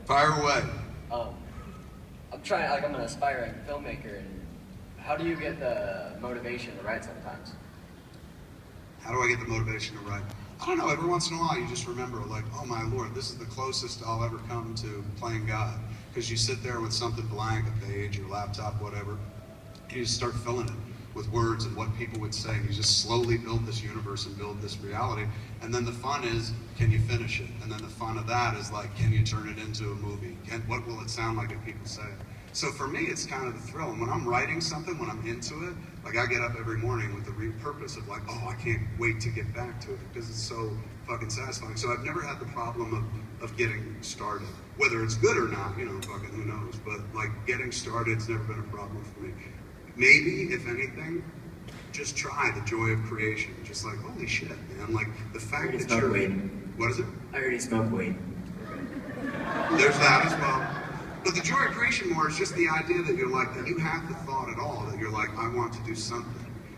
Fire away. I'm an aspiring filmmaker, and how do you get the motivation to write sometimes? How do I get the motivation to write? I don't know, every once in a while you just remember, like, oh my Lord, this is the closest I'll ever come to playing God. Because you sit there with something blank, a page, your laptop, whatever, and you just start filling it with words and what people would say. And you just slowly build this universe and build this reality. And then the fun is, can you finish it? And then the fun of that is like, can you turn it into a movie? What will it sound like if people say it? So for me, it's kind of the thrill. And when I'm writing something, when I'm into it, like I get up every morning with the real purpose of like, oh, I can't wait to get back to it because it's so fucking satisfying. So I've never had the problem of getting started. Whether it's good or not, you know, fucking who knows. But like getting started's never been a problem for me. Maybe, if anything, just try the joy of creation. Just like, holy shit, man. Like the fact that you're... What is it? I already smoked weed. There's that as well. But the joy of creation more is just the idea that you're like, that you have the thought at all, that you're like, I want to do something.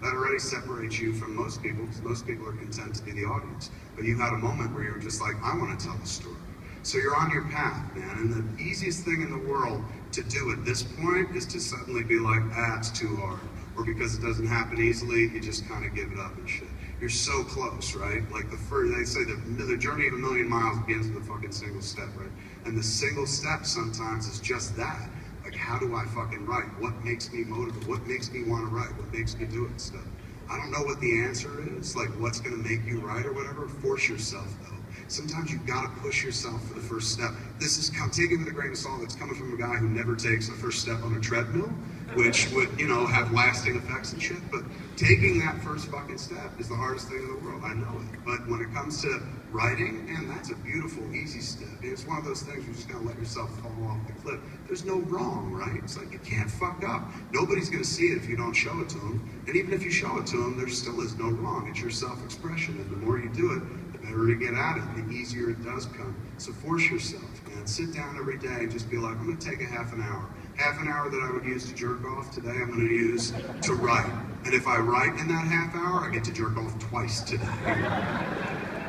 That already separates you from most people, because most people are content to be the audience. But you had a moment where you're just like, I want to tell the story. So you're on your path, man. And the easiest thing in the world to do at this point is to suddenly be like, it's too hard. Or because it doesn't happen easily, you just kind of give it up and shit. You're so close, right? Like they say the journey of a million miles begins with a fucking single step, right? And the single step sometimes is just that. Like, how do I fucking write? What makes me motivated? What makes me want to write? What makes me do it stuff? I don't know what the answer is, like what's gonna make you write or whatever. Force yourself though. Sometimes you've got to push yourself for the first step. This is taken with a grain of salt. It's coming from a guy who never takes the first step on a treadmill, which would, you know, have lasting effects and shit. But taking that first fucking step is the hardest thing in the world. I know it. But when it comes to writing, man, that's a beautiful, easy step. It's one of those things you just gotta let yourself fall off the cliff. There's no wrong, right? It's like you can't fuck up. Nobody's gonna see it if you don't show it to them. And even if you show it to them, there still is no wrong. It's your self-expression. And the more you do it, the better you get at it, the easier it does come. So force yourself, man. Sit down every day and just be like, I'm gonna take a half an hour. Half an hour that I would use to jerk off today, I'm gonna use to write. And if I write in that half hour, I get to jerk off twice today.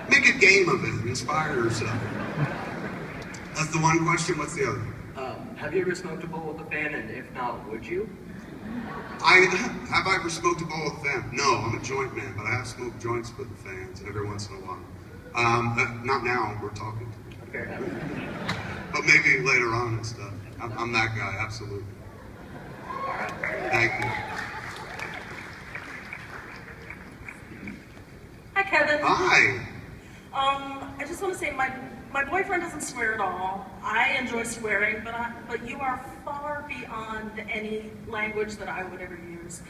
Make a game of it, inspire yourself. That's the one question, what's the other? Have you ever smoked a bowl with a fan, and if not, would you? Have I ever smoked a bowl with a fan? No, I'm a joint man, but I have smoked joints with the fans every once in a while. Not now, we're talking. Fair enough. But maybe later on and stuff. I'm that guy, absolutely. Thank you. Hi, Kevin. Hi. I just want to say my boyfriend doesn't swear at all. I enjoy swearing, but you are far beyond any language that I would ever use.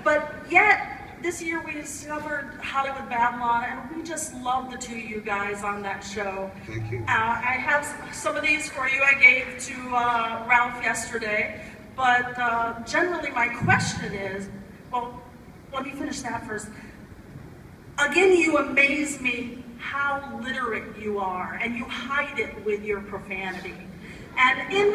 But yet, this year we discovered Hollywood Babylon, and we just love the two of you guys on that show. Thank you. I have some of these for you I gave to Ralph yesterday, but generally my question is, well, let me finish that first. Again, you amaze me how literate you are, and you hide it with your profanity. And in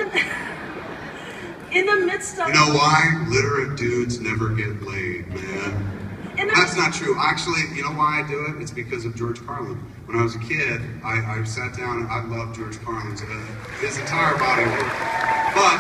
the midst of... You know why? Literate dudes never get laid, man. That's not true. Actually, you know why I do it? It's because of George Carlin. When I was a kid, I sat down and I loved George Carlin's his entire body of work. But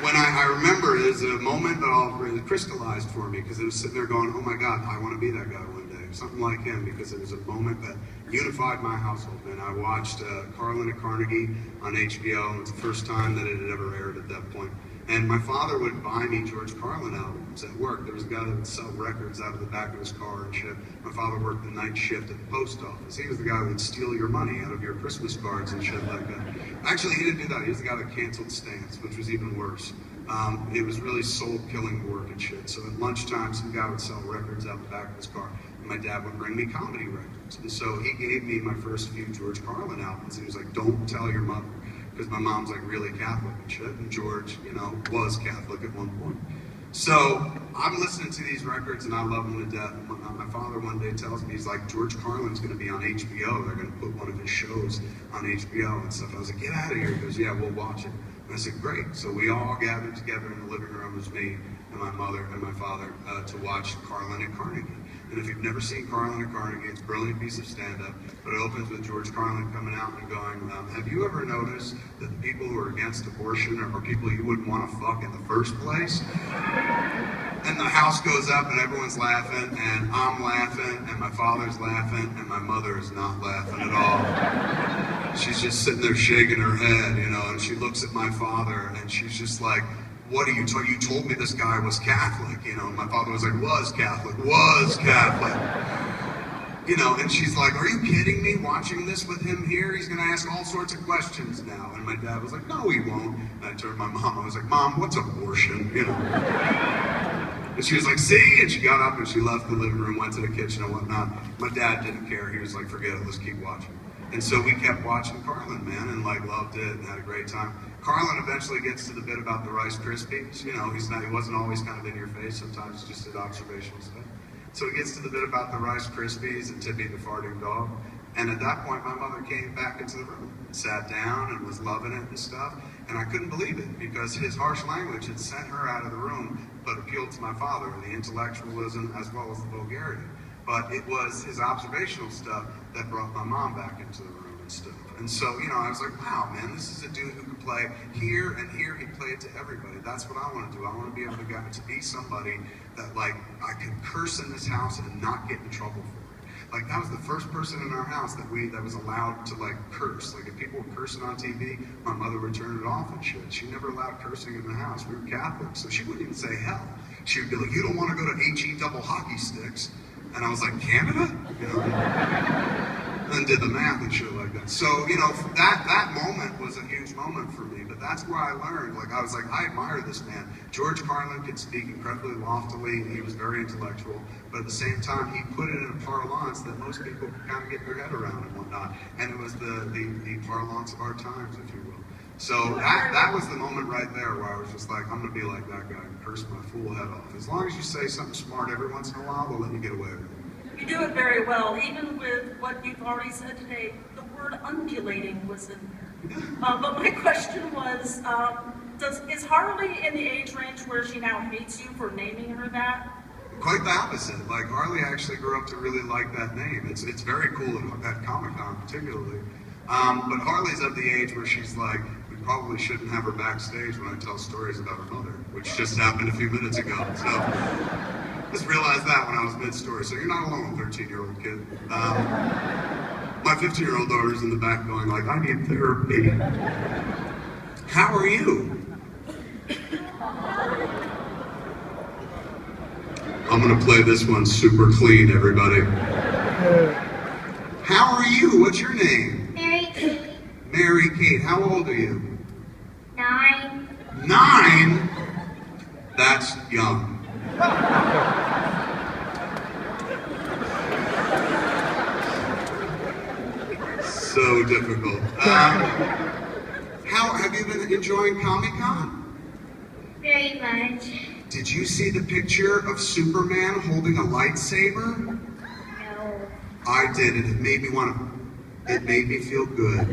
when I remember, there's a moment that all really crystallized for me because I was sitting there going, oh my God, I want to be that guy one day. Something like him, because it was a moment that unified my household. And I watched Carlin at Carnegie on HBO. It was the first time that it had ever aired at that point. And my father would buy me George Carlin albums at work. There was a guy that would sell records out of the back of his car and shit. My father worked the night shift at the post office. He was the guy who would steal your money out of your Christmas cards and shit like that. Actually, he didn't do that. He was the guy that canceled stamps, which was even worse. It was really soul-killing work and shit. So at lunchtime, some guy would sell records out the back of his car. And my dad would bring me comedy records. And so he gave me my first few George Carlin albums. He was like, don't tell your mother. Because my mom's like really Catholic and shit. And George, you know, was Catholic at one point. So I'm listening to these records and I love them to death. And my father one day tells me, he's like, George Carlin's going to be on HBO. They're going to put one of his shows on HBO and stuff. I was like, get out of here. He goes, yeah, we'll watch it. And I said, great. So we all gathered together in the living room. It was me and my mother and my father to watch Carlin at Carnegie. And if you've never seen Carlin and Carnegie, it's a brilliant piece of stand-up, but it opens with George Carlin coming out and going, have you ever noticed that the people who are against abortion are people you wouldn't want to fuck in the first place? And the house goes up and everyone's laughing, and I'm laughing, and my father's laughing, and my mother is not laughing at all. She's just sitting there shaking her head, you know, and she looks at my father, and she's just like, what are you talking? You told me this guy was Catholic, you know. And my father was like, was Catholic. You know, and she's like, are you kidding me? Watching this with him here, he's going to ask all sorts of questions now. And my dad was like, no, he won't. And I turned to my mom, I was like, Mom, what's abortion? You know. And she was like, see? And she got up and she left the living room, went to the kitchen and whatnot. My dad didn't care. He was like, forget it, let's keep watching. And so we kept watching Carlin, man, and like loved it and had a great time. Carlin eventually gets to the bit about the Rice Krispies. You know, he wasn't always kind of in your face. Sometimes he just did observational stuff. So he gets to the bit about the Rice Krispies and Tippy the farting dog. And at that point, my mother came back into the room, sat down and was loving it and stuff. And I couldn't believe it because his harsh language had sent her out of the room, but appealed to my father, the intellectualism as well as the vulgarity. But it was his observational stuff that brought my mom back into the room and stuff. And so, you know, I was like, wow, man, this is a dude who can play here and here. He played to everybody. That's what I want to do. I want to be able to be somebody that, like, I can curse in this house and not get in trouble for it. Like, that was the first person in our house that was allowed to, like, curse. Like, if people were cursing on TV, my mother would turn it off and shit. She never allowed cursing in the house. We were Catholic, so she wouldn't even say hell. She would be like, you don't want to go to HE double hockey sticks. And I was like, Canada? You know? And did the math and shit like that. So, you know, that moment was a huge moment for me, but that's where I learned. Like, I was like, I admire this man. George Carlin could speak incredibly loftily, he was very intellectual, but at the same time, he put it in a parlance that most people could kind of get their head around and whatnot. And it was the parlance of our times, if you will. So that was the moment right there where I was just like, I'm going to be like that guy and curse my fool head off. As long as you say something smart every once in a while, they'll let you get away with it. You do it very well, even with what you've already said today. The word undulating was in there. But my question was, is Harley in the age range where she now hates you for naming her that? Quite the opposite. Like, Harley actually grew up to really like that name. It's very cool at Comic-Con particularly. But Harley's of the age where she's like, we probably shouldn't have her backstage when I tell stories about her mother, which just happened a few minutes ago. So, just realized that when I was mid-story. So you're not alone, 13-year-old kid. My 15-year-old daughter's in the back going like, I need therapy. How are you? I'm gonna play this one super clean, everybody. How are you? What's your name? Mary Kate. Mary Kate. How old are you? 9. 9? That's young. So difficult. How have you been enjoying Comic-Con? Very much. Did you see the picture of Superman holding a lightsaber? No. I did, and it made me feel good.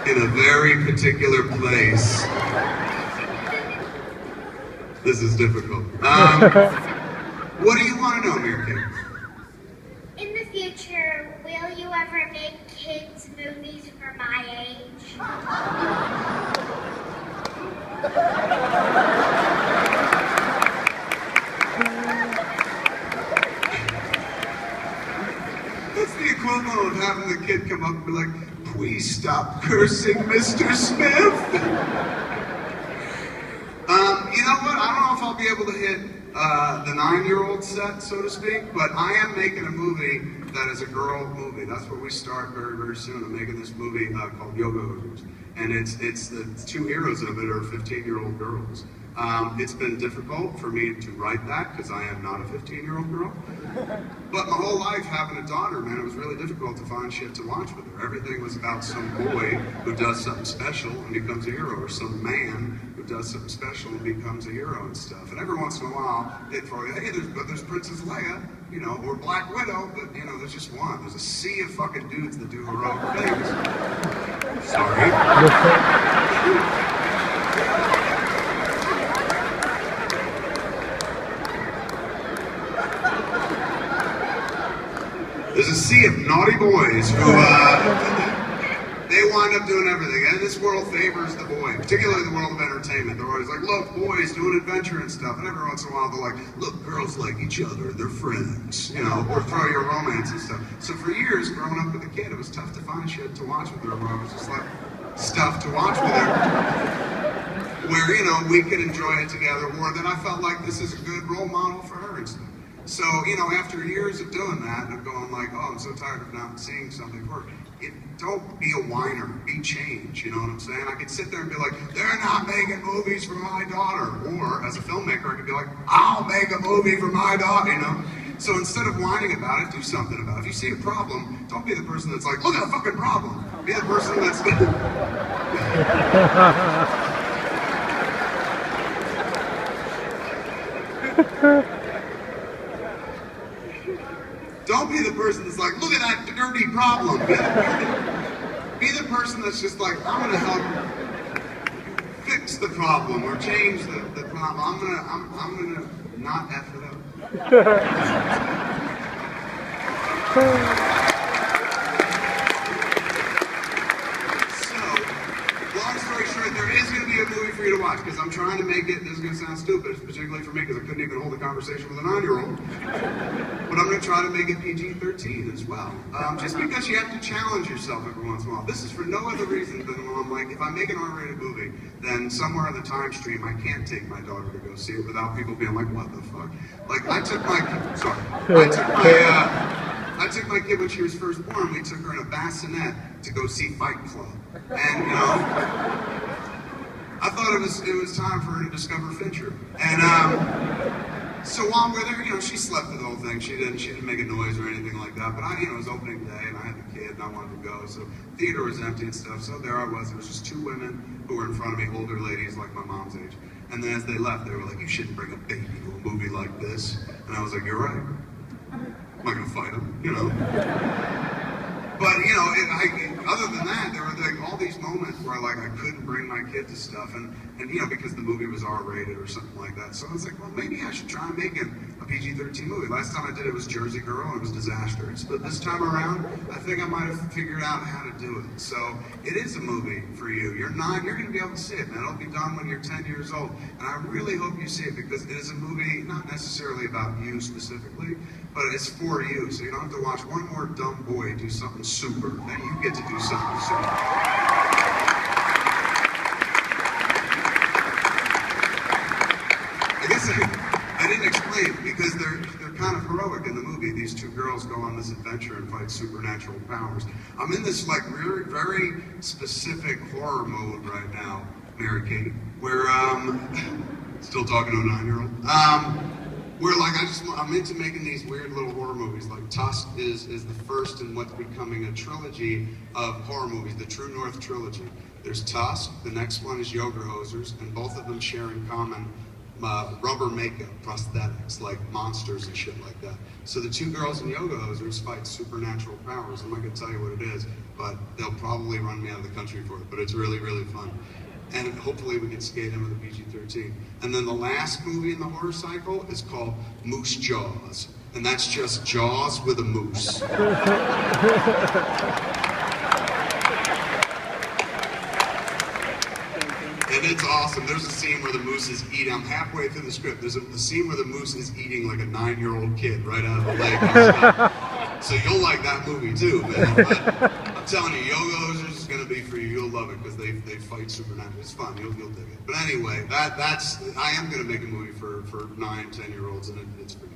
In a very particular place. This is difficult. What do you want to know, Mary Kate? In the future, will you ever make kids' movies for my age? That's the equivalent of having the kid come up and be like, please stop cursing, Mr. Smith. You know what? I don't know if I'll be able to hit the 9-year-old set, so to speak, but I am making a movie that is a girl movie. That's where we start very, very soon. I'm making this movie called Yoga Hosers. And it's the two heroes of it are 15-year-old girls. It's been difficult for me to write that because I am not a 15-year-old girl. But my whole life having a daughter, man, it was really difficult to find shit to watch with her. Everything was about some boy who does something special and becomes a hero, or some man who does something special and becomes a hero and stuff. And every once in a while, they'd throw you, hey, there's Princess Leia, you know, or Black Widow, but, you know, there's just one. There's a sea of fucking dudes that do heroic things. Sorry. sea of naughty boys who, they wind up doing everything. And this world favors the boy, particularly the world of entertainment. They're always like, look, boys doing adventure and stuff. And every once in a while, they're like, look, girls like each other, they're friends, you know, or throw your romance and stuff. So for years, growing up with a kid, it was tough to find shit to watch with her, where I was just like, stuff to watch with her, where, you know, we could enjoy it together, or that I felt like this is a good role model for her and stuff. So, you know, after years of doing that, and of going like, oh, I'm so tired of not seeing something for her, don't be a whiner, be change, you know what I'm saying? I could sit there and be like, they're not making movies for my daughter. Or, as a filmmaker, I could be like, I'll make a movie for my daughter, you know? So instead of whining about it, do something about it. If you see a problem, don't be the person that's like, look at the fucking problem. Be the person that's... Don't be the person that's like, look at that dirty problem. Be the person that's just like, I'm gonna help fix the problem or change the problem. I'm gonna not F it up. So, long story short, there is gonna be a movie for you to watch because I'm trying to make it, this is gonna sound stupid, particularly for me because I couldn't even hold a conversation with a 9-year-old. But I'm going to try to make it PG-13 as well. Just because you have to challenge yourself every once in a while. This is for no other reason than I'm like, if I make an R-rated movie, then somewhere in the time stream, I can't take my daughter to go see it without people being like, what the fuck? Like, I took my kid when she was first born, we took her in a bassinet to go see Fight Club. And, you know, I thought it was time for her to discover Fincher. And, so while we're there, you know, she slept through the whole thing. She didn't make a noise or anything like that. But it was opening day, and I had the kid, and I wanted to go. So the theater was empty and stuff. So there I was. There was just 2 women who were in front of me, older ladies like my mom's age. And then as they left, they were like, "You shouldn't bring a baby to a movie like this." And I was like, "You're right. I'm not gonna fight him, you know." But you know, other than that, there were like all these moments where like I couldn't bring my kid to stuff, and you know, because the movie was R-rated or something like that. So I was like, well, maybe I should try making a PG-13 movie. Last time I did it was Jersey Girl, and it was disastrous. But this time around, I think I might have figured out how to do it. So it is a movie for you. You're going to be able to see it, man. It'll be done when you're 10 years old, and I really hope you see it because it is a movie not necessarily about you specifically, but it's for you. So you don't have to watch one more dumb boy do something super. That you get to do something super. I guess I didn't explain because they're kind of heroic in the movie. These 2 girls go on this adventure and fight supernatural powers. I'm in this like very, very specific horror mode right now, Mary Kate, where still talking to a 9-year-old. Where like I'm into making these weird little horror movies. Like Tusk is the first in what's becoming a trilogy of horror movies, the True North trilogy. There's Tusk, the next one is Yoga Hosers, and both of them share in common rubber makeup, prosthetics, like monsters and shit like that. So the 2 girls in Yoga Hosers fight supernatural powers. I'm not gonna tell you what it is, but they'll probably run me out of the country for it, but it's really, really fun. And hopefully we can skate in with a PG-13. And then the last movie in the horror cycle is called Moose Jaws. And that's just Jaws with a moose. And it's awesome. There's a scene where the moose is eating, I'm halfway through the script, there's a scene where the moose is eating like a 9-year-old kid right out of the leg. So you'll like that movie too, man. But I'm telling you, Yoga Hosers is going to be for you. You'll love it because they fight supernatural. It's fun. You'll dig it. But anyway, I am going to make a movie for 9, 10-year-olds, and it's for you.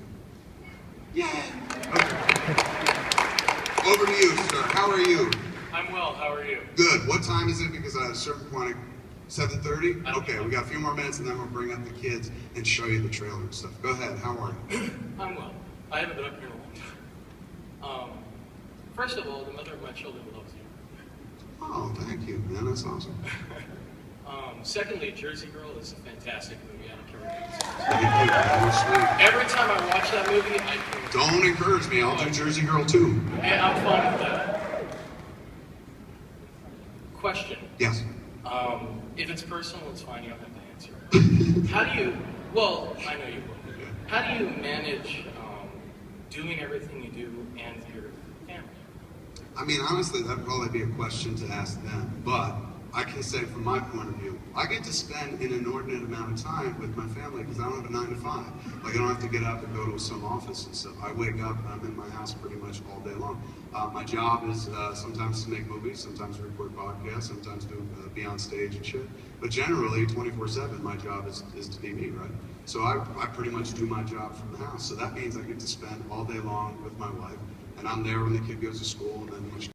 Yay! Okay. Over to you, sir. How are you? I'm well. How are you? Good. What time is it? Because at a certain point, 7:30? Okay, we got a few more minutes, and then we'll bring up the kids and show you the trailer and stuff. Go ahead. How are you? I'm well. I haven't been up here in a long time. First of all, the mother of my children loves you. Oh, thank you, man. That's awesome. Secondly, Jersey Girl is a fantastic movie. I don't care what you say. Thank you. That was sweet. Every time I watch that movie, I can... Don't encourage me. I'll do Jersey Girl too. Yeah, I'm fine with that. Question. Yes. If it's personal, it's fine. You don't have to answer. How do you... Well, I know you will. How do you manage doing everything you do and your family? I mean, honestly, that'd probably be a question to ask them. But I can say from my point of view, I get to spend an inordinate amount of time with my family because I don't have a 9 to 5. Like, I don't have to get up and go to some office and stuff. I wake up and I'm in my house pretty much all day long. My job is sometimes to make movies, sometimes record podcasts, sometimes be on stage and shit. But generally, 24/7, my job is to be me, right? So I pretty much do my job from the house. So that means I get to spend all day long with my wife, and I'm there when the kid goes to school, and then when she